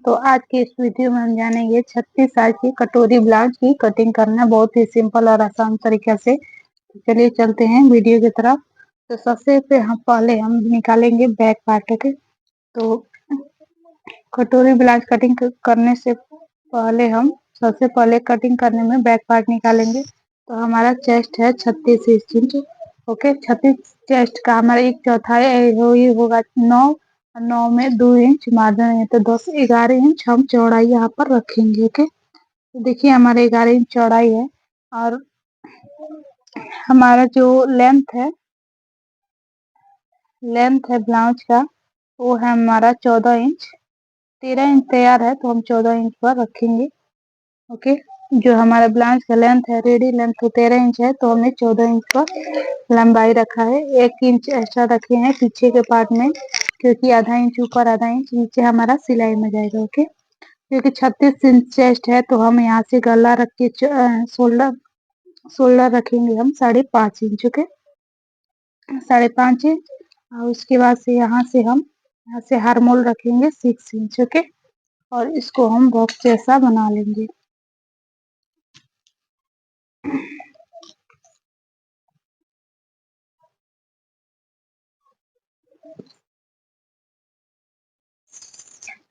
तो आज की इस वीडियो में हम जानेंगे 36 साइज की कटोरी ब्लाउज की कटिंग करना बहुत ही सिंपल और आसान तरीके से। तो चलिए चलते हैं वीडियो की तरफ। तो सबसे पहले हम निकालेंगे बैक पार्ट के। तो कटोरी ब्लाउज कटिंग करने से पहले हम सबसे पहले कटिंग करने में बैक पार्ट निकालेंगे। तो हमारा चेस्ट है 36 इंच। ओके, 36 चेस्ट का हमारा एक चौथाई ये होगा 9। 9 में 2 इंच मार्जिन है, तो 10-11 इंच हम चौड़ाई यहाँ पर रखेंगे। ओके, तो देखिए हमारे 11 इंच चौड़ाई है और हमारा जो लेंथ है ब्लाउज का वो है हमारा 14 इंच। 13 इंच तैयार है तो हम 14 इंच पर रखेंगे। ओके, जो हमारा ब्लाउज का लेंथ है, रेडी लेंथ तो 13 इंच है, तो हमने 14 इंच पर लंबाई रखा है। 1 इंच एक्स्ट्रा रखे हैं पीछे के पार्ट में, क्योंकि आधा इंच ऊपर आधा इंच नीचे हमारा सिलाई में जाएगा। ओके, क्योंकि 36 इंच चेस्ट है तो हम यहाँ से गला रख के शोल्डर रखेंगे हम 5.5 इंच। Okay, 5.5 inch. और उसके बाद से यहाँ से हार्मोल रखेंगे 6 इंच। ओके, और इसको हम बॉक्स जैसा बना लेंगे।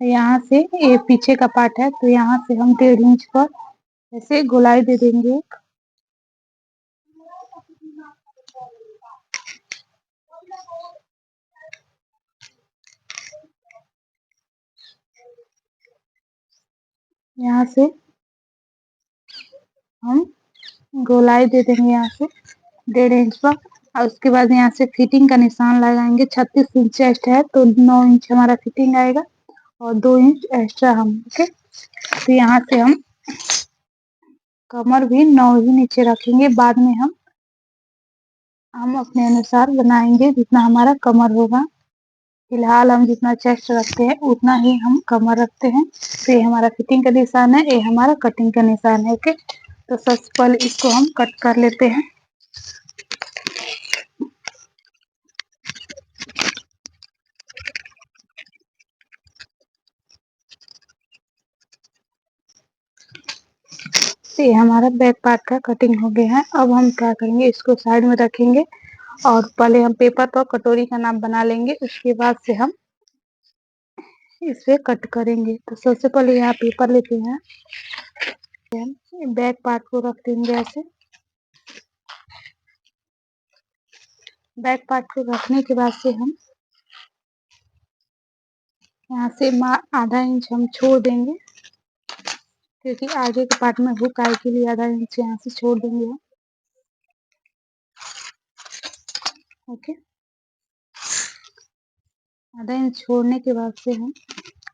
यहाँ से ये पीछे का पार्ट है तो यहाँ से हम 1.5 इंच पर ऐसे गोलाई दे देंगे। यहाँ से हम गोलाई दे देंगे यहाँ से 1.5 इंच पर। और उसके बाद यहाँ से फिटिंग का निशान लगाएंगे। 36 इंच चेस्ट है तो 9 इंच हमारा फिटिंग आएगा और 2 इंच एक्स्ट्रा हम। ओके, तो यहाँ से हम कमर भी 9 ही नीचे रखेंगे। बाद में हम अपने अनुसार बनाएंगे जितना हमारा कमर होगा। फिलहाल हम जितना चेस्ट रखते हैं उतना ही हम कमर रखते हैं। तो ये हमारा फिटिंग का निशान है, ये हमारा कटिंग का निशान है। ओके, तो सबसे पहले इसको हम कट कर लेते हैं। तो ये हमारा बैक पार्ट का कटिंग हो गया है। अब हम क्या करेंगे, इसको साइड में रखेंगे और पहले हम पेपर पर कटोरी का नाप बना लेंगे। उसके बाद से हम इसे कट करेंगे। तो सबसे पहले यहाँ पेपर लेते हैं, बैक पार्ट को रख देंगे ऐसे। बैक पार्ट को रखने के बाद से हम यहाँ से आधा इंच हम छोड़ देंगे, क्योंकि आगे के पार्ट में हुक आए के लिए आधा इंच यहाँ से छोड़ देंगे। ओके, आधा इंच छोड़ने के बाद से हम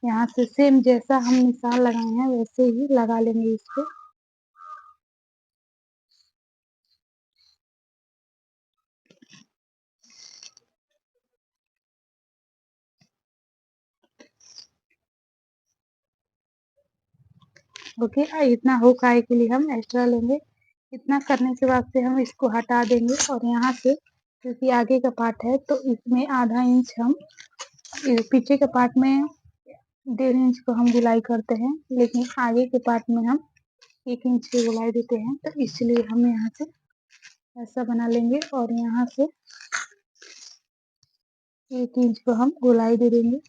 यहाँ से सेम जैसा हम निशान लगाए हैं वैसे ही लगा लेंगे इसको। ओके, इतना हुक आए के लिए हम एक्स्ट्रा लेंगे। इतना करने के बाद से हम इसको हटा देंगे और यहाँ से, क्योंकि आगे का पार्ट है तो इसमें आधा इंच हम पीछे के पार्ट में 1.5 इंच को हम गुलाई करते हैं, लेकिन आगे के पार्ट में हम 1 इंच की गुलाई देते हैं। तो इसलिए हम यहाँ से ऐसा बना लेंगे और यहाँ से 1 इंच को हम गोलाई दे देंगे।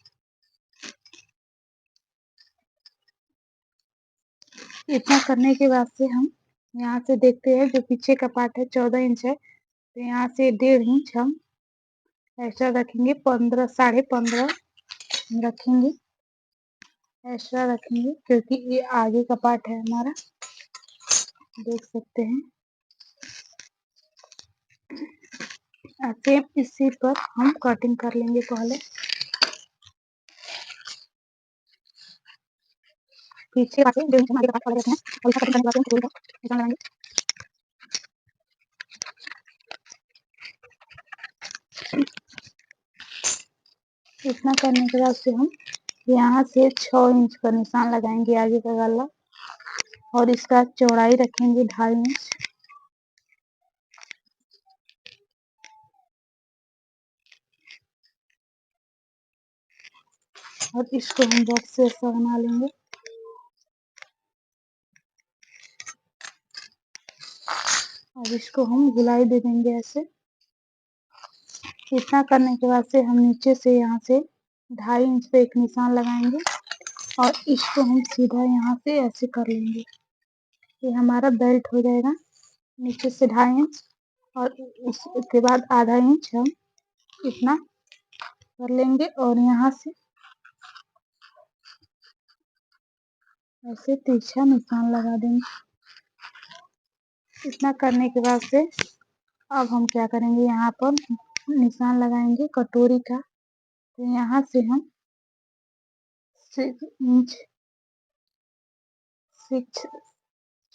इतना करने के बाद से हम यहाँ से देखते हैं, जो पीछे का पार्ट है 14 इंच है, तो यहाँ से 1.5 इंच हम एक्स्ट्रा रखेंगे। 15 रखेंगे, एक्स्ट्रा रखेंगे, क्योंकि ये आगे का पार्ट है हमारा, देख सकते हैं। सेम इसी पर हम कटिंग कर लेंगे। पहले पीछे पार्ट से 1.5 इंच हम आगे का पार्ट वाले रखते हैं और इसका कटिंग करने के बाद हम कटोरी का निशान लगाएंगे। इतना करने के बाद से हम यहाँ से 6 इंच का निशान लगाएंगे आगे का गला, और इसका चौड़ाई रखेंगे 2.5 इंच। और इसको हम बॉक्स से ऐसा बना लेंगे। और इसको हम गुलाई दे देंगे ऐसे। इतना करने के बाद से हम नीचे से यहाँ से 2.5 इंच पे एक निशान लगाएंगे और इसको हम सीधा यहाँ से ऐसे कर लेंगे। ये हमारा बेल्ट हो जाएगा। नीचे से 2.5 इंच और उसके बाद आधा इंच हम इतना कर लेंगे और यहाँ से ऐसे तिरछा निशान लगा देंगे। इतना करने के बाद से अब हम क्या करेंगे, यहाँ पर निशान लगाएंगे कटोरी का। तो यहाँ से हम 6 इंच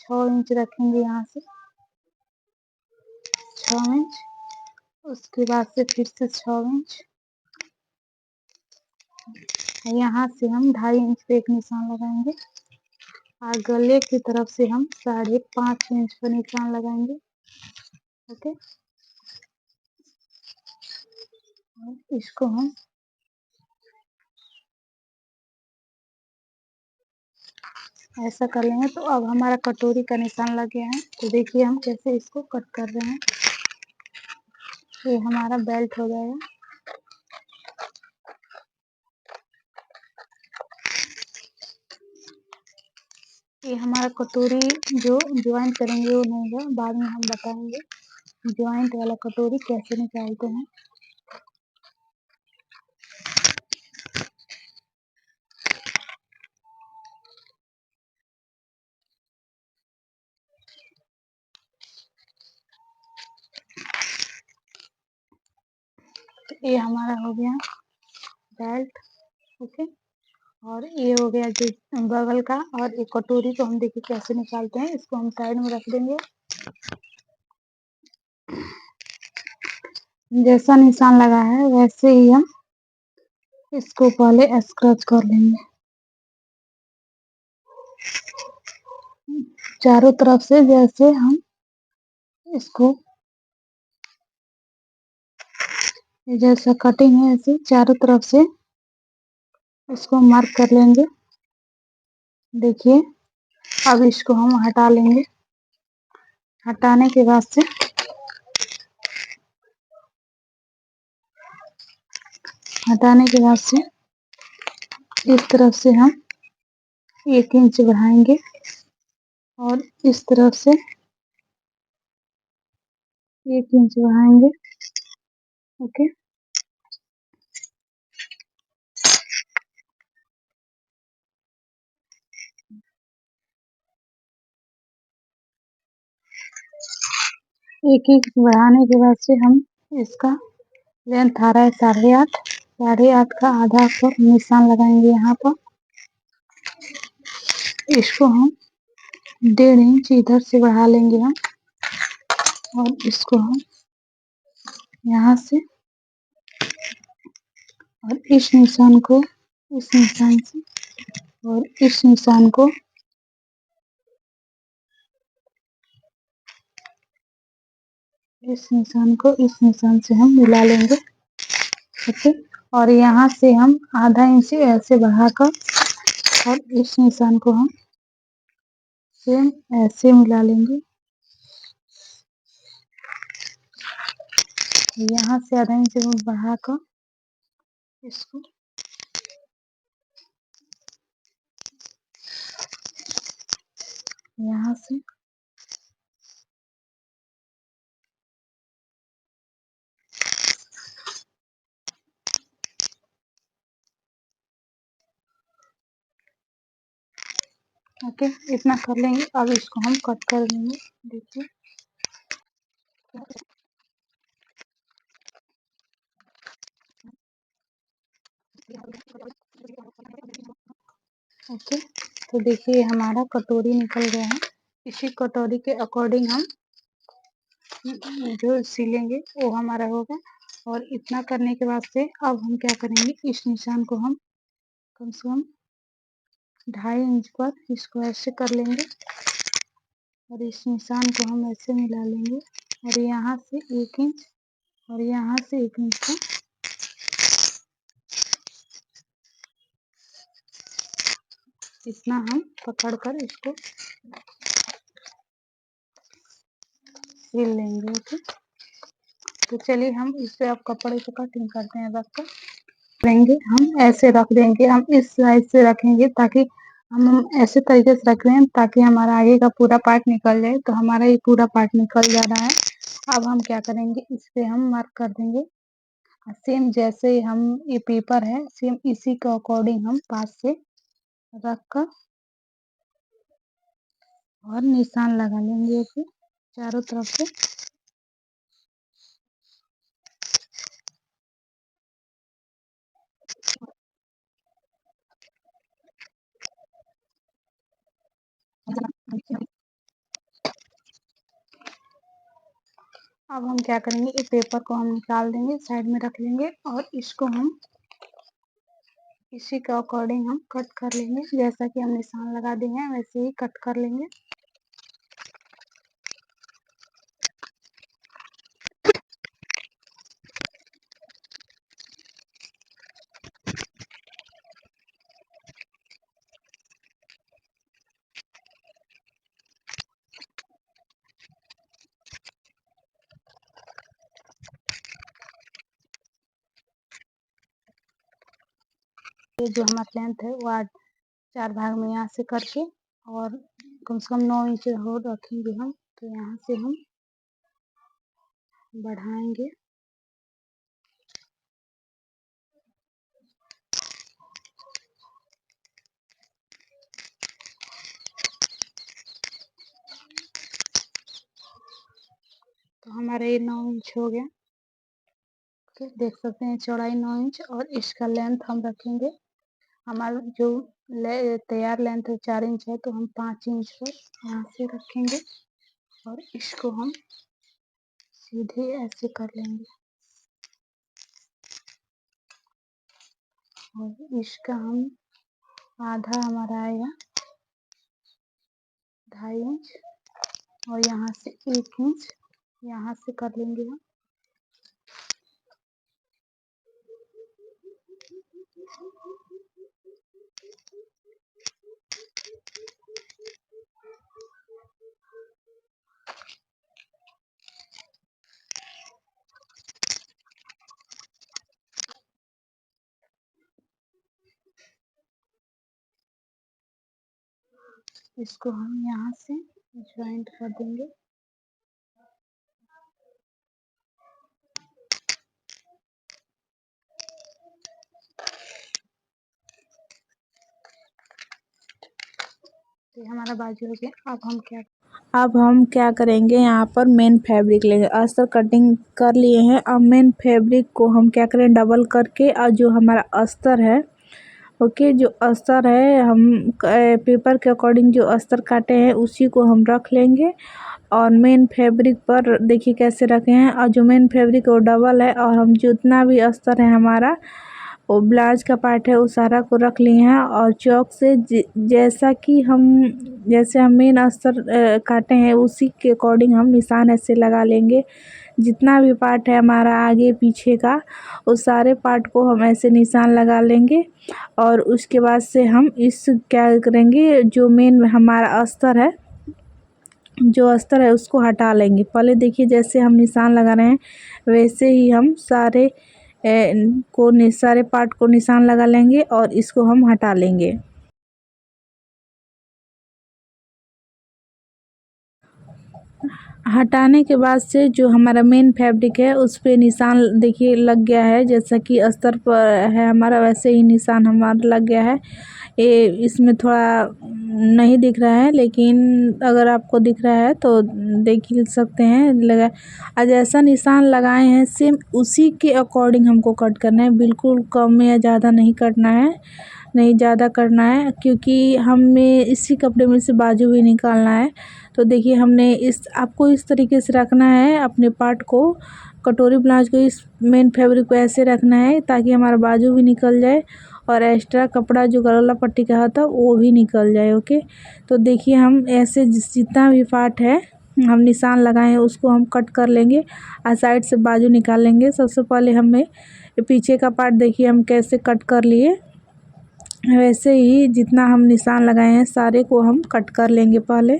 6 इंच रखेंगे, यहाँ से 6 इंच। उसके बाद से फिर से 6 इंच। यहाँ से हम 2.5 इंच पे एक निशान लगाएंगे और गले की तरफ से हम 5.5 इंच पर निशान लगाएंगे। ओके, इसको हम ऐसा कर लेंगे। तो अब हमारा कटोरी का निशान लग गया है। तो देखिए हम कैसे इसको कट कर रहे हैं। ये हमारा बेल्ट हो जाएगा। ये हमारा कटोरी जो ज्वाइन करेंगे वो नहीं है, बाद में हम बताएंगे ज्वाइंट वाला कटोरी कैसे निकालते हैं। तो ये हमारा हो गया बेल्ट। ओके, और ये हो गया जो बगल का। और एक कटोरी को हम देखिए कैसे निकालते हैं। इसको हम साइड में रख देंगे। जैसा निशान लगा है वैसे ही हम इसको पहले स्क्रैच कर लेंगे चारों तरफ से। जैसे हम इसको जैसा कटिंग है ऐसे चारों तरफ से इसको मार्क कर लेंगे। देखिए अब इसको हम हटा लेंगे। हटाने के बाद से इस तरफ से हम 1 इंच बढ़ाएंगे और इस तरफ से 1 इंच बढ़ाएंगे। ओके, एक इंच बढ़ाने के बाद से हम इसका लेंथ आ रहा है 8.5। 8.5 का आधा पर निशान लगाएंगे यहाँ पर। इसको हम 1.5 इंच इधर से बढ़ा लेंगे हम और इसको हम यहाँ से और इस निशान को इस निशान से और इस निशान को इस निशान से हम मिला लेंगे। ओके, और यहाँ से हम आधा इंच ऐसे बढ़ाकर और इस निशान को हम सेम ऐसे मिला लेंगे। यहाँ से आधा इंच बढ़ाकर इसको यहाँ से ओके, इतना कर लेंगे। अब इसको हम कट कर लेंगे। देखिए ओके, तो देखिए हमारा कटोरी निकल गया है। इसी कटोरी के अकॉर्डिंग हम जो सिलेंगे वो हमारा होगा। और इतना करने के बाद से अब हम क्या करेंगे, इस निशान को हम कम से कम 2.5 इंच पर इसको ऐसे कर लेंगे और इस निशान को हम ऐसे मिला लेंगे और यहाँ से 1 इंच और यहाँ से 1 इंच का इतना हम पकड़कर इसको सिल लेंगे। ओके, तो चलिए हम इस पे अब कपड़े को कटिंग करते हैं। रख कर देंगे, हम ऐसे रख देंगे, हम इस साइड से रखेंगे ताकि हम ऐसे तरीके से रख रहे हैं ताकि हमारा आगे का पूरा पार्ट निकल जाए। तो हमारा ये पूरा पार्ट निकल जा रहा है। अब हम क्या करेंगे, इस पे हम मार्क कर देंगे। सेम जैसे हम ये पेपर है, सेम इसी के अकॉर्डिंग हम पास से रख कर और निशान लगा लेंगे इसे चारों तरफ से। अब हम क्या करेंगे, इस पेपर को हम निकाल देंगे, साइड में रख लेंगे और इसको हम इसी के अकॉर्डिंग हम कट कर लेंगे। जैसा कि हम निशान लगा दिए हैं वैसे ही कट कर लेंगे। ये जो हमारा लेंथ है वो आज 4 भाग में यहाँ से करके और कम से कम 9 इंच हो रखेंगे हम। तो यहाँ से हम बढ़ाएंगे। तो हमारा ये 9 इंच हो गया। ओके, देख सकते हैं चौड़ाई 9 इंच और इसका लेंथ हम रखेंगे। हमारा जो तैयार लेंथ है 4 इंच है, तो हम 5 इंच पर यहाँ से रखेंगे और इसको हम सीधे ऐसे कर लेंगे और इसका हम आधा हमारा आएगा 2.5 इंच और यहाँ से 1 इंच यहाँ से कर लेंगे हम। इसको हम यहाँ से ज्वाइंट कर देंगे। तो हमारा बाजू हो गया। अब हम क्या करेंगे, यहाँ पर मेन फैब्रिक लेंगे। अस्तर कटिंग कर लिए हैं। अब मेन फैब्रिक को हम क्या करें, डबल करके और जो हमारा अस्तर है, ओके, जो अस्तर है हम पेपर के अकॉर्डिंग जो अस्तर काटे हैं उसी को हम रख लेंगे और मेन फैब्रिक पर देखिए कैसे रखे हैं। और जो मेन फैब्रिक वो डबल है और हम जितना भी अस्तर है हमारा वो ब्लाउज का पार्ट है वो सारा को रख लिए हैं और चौक से जैसे हम मेन अस्तर काटे हैं उसी के अकॉर्डिंग हम निशान ऐसे लगा लेंगे। जितना भी पार्ट है हमारा आगे पीछे का उस सारे पार्ट को हम ऐसे निशान लगा लेंगे और उसके बाद से हम इस क्या करेंगे, जो मेन हमारा अस्तर है, जो अस्तर है उसको हटा लेंगे। पहले देखिए जैसे हम निशान लगा रहे हैं वैसे ही हम सारे सारे पार्ट को निशान लगा लेंगे और इसको हम हटा लेंगे। हटाने के बाद से जो हमारा मेन फैब्रिक है उस पे निशान देखिए लग गया है। जैसा कि अस्तर पर है हमारा वैसे ही निशान हमारा लग गया है। ये इसमें थोड़ा नहीं दिख रहा है लेकिन अगर आपको दिख रहा है तो देख ही सकते हैं लगा। आज ऐसा निशान लगाए हैं सेम उसी के अकॉर्डिंग हमको कट करना है। बिल्कुल कम या ज़्यादा नहीं करना है, नहीं ज़्यादा करना है क्योंकि हमें इसी कपड़े में से बाजू भी निकालना है। तो देखिए हमने आपको इस तरीके से रखना है अपने पार्ट को, कटोरी ब्लाउज को इस मेन फैब्रिक को ऐसे रखना है ताकि हमारा बाजू भी निकल जाए और एक्स्ट्रा कपड़ा जो गला पट्टी का होता है वो भी निकल जाए। ओके, तो देखिए हम ऐसे जितना भी पार्ट है हम निशान लगाए हैं उसको हम कट कर लेंगे और साइड से बाजू निकाल लेंगे। सबसे पहले हमें पीछे का पार्ट देखिए हम कैसे कट कर लिए। वैसे ही जितना हम निशान लगाए हैं सारे को हम कट कर लेंगे। पहले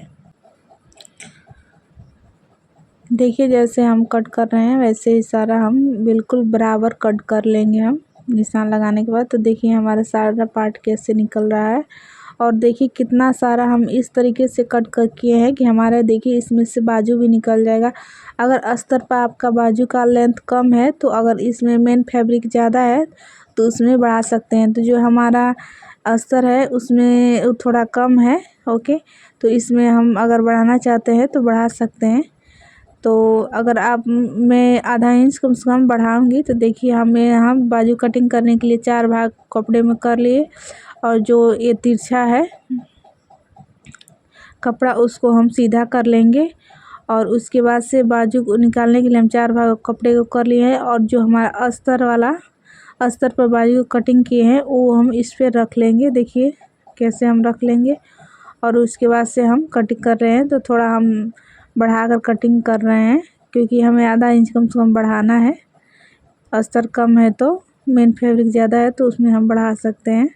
देखिए जैसे हम कट कर रहे हैं वैसे ही सारा हम बिल्कुल बराबर कट कर लेंगे हम निशान लगाने के बाद। तो देखिए हमारा सारा पार्ट कैसे निकल रहा है और देखिए कितना सारा हम इस तरीके से कट कर किए हैं कि हमारा देखिए इसमें से बाजू भी निकल जाएगा। अगर अस्तर पर आपका बाजू का लेंथ कम है तो अगर इसमें मेन फैब्रिक ज़्यादा है तो उसमें बढ़ा सकते हैं। तो जो हमारा अस्तर है उसमें थोड़ा कम है, ओके, तो इसमें हम अगर बढ़ाना चाहते हैं तो बढ़ा सकते हैं। तो अगर आप मैं आधा इंच कम से कम बढ़ाऊँगी तो देखिए हम बाजू कटिंग करने के लिए 4 भाग कपड़े में कर लिए और जो ये तिरछा है कपड़ा उसको हम सीधा कर लेंगे और उसके बाद से बाजू को निकालने के लिए हम 4 भाग कपड़े को कर लिए हैं और जो हमारा अस्तर पर बाजू कटिंग किए हैं वो हम इस पे रख लेंगे। देखिए कैसे हम रख लेंगे और उसके बाद से हम कटिंग कर रहे हैं तो थोड़ा हम बढ़ाकर कटिंग कर रहे हैं क्योंकि हमें आधा इंच कम से कम बढ़ाना है। अस्तर कम है तो मेन फैब्रिक ज़्यादा है तो उसमें हम बढ़ा सकते हैं।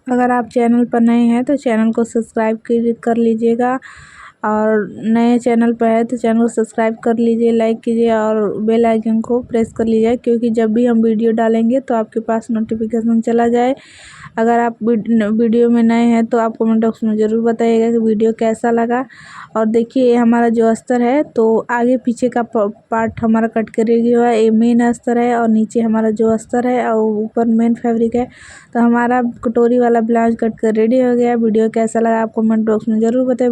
अगर आप चैनल पर नए हैं तो चैनल को सब्सक्राइब कर लीजिएगा और नए चैनल पर है तो चैनल को सब्सक्राइब कर लीजिए, लाइक कीजिए और बेल आइकन को प्रेस कर लीजिए क्योंकि जब भी हम वीडियो डालेंगे तो आपके पास नोटिफिकेशन चला जाए। अगर आप वीडियो में नए हैं तो आप कमेंट बॉक्स में ज़रूर बताइएगा कि वीडियो कैसा लगा। और देखिए ये हमारा जो अस्तर है तो आगे पीछे का पार्ट हमारा कट के रेडी हुआ है। ये मेन अस्तर है और नीचे हमारा जो अस्तर है और ऊपर मेन फैब्रिक है। तो हमारा कटोरी वाला ब्लाउज कट कर रेडी हो गया। वीडियो कैसा लगा आप कमेंट बॉक्स में ज़रूर बताएं।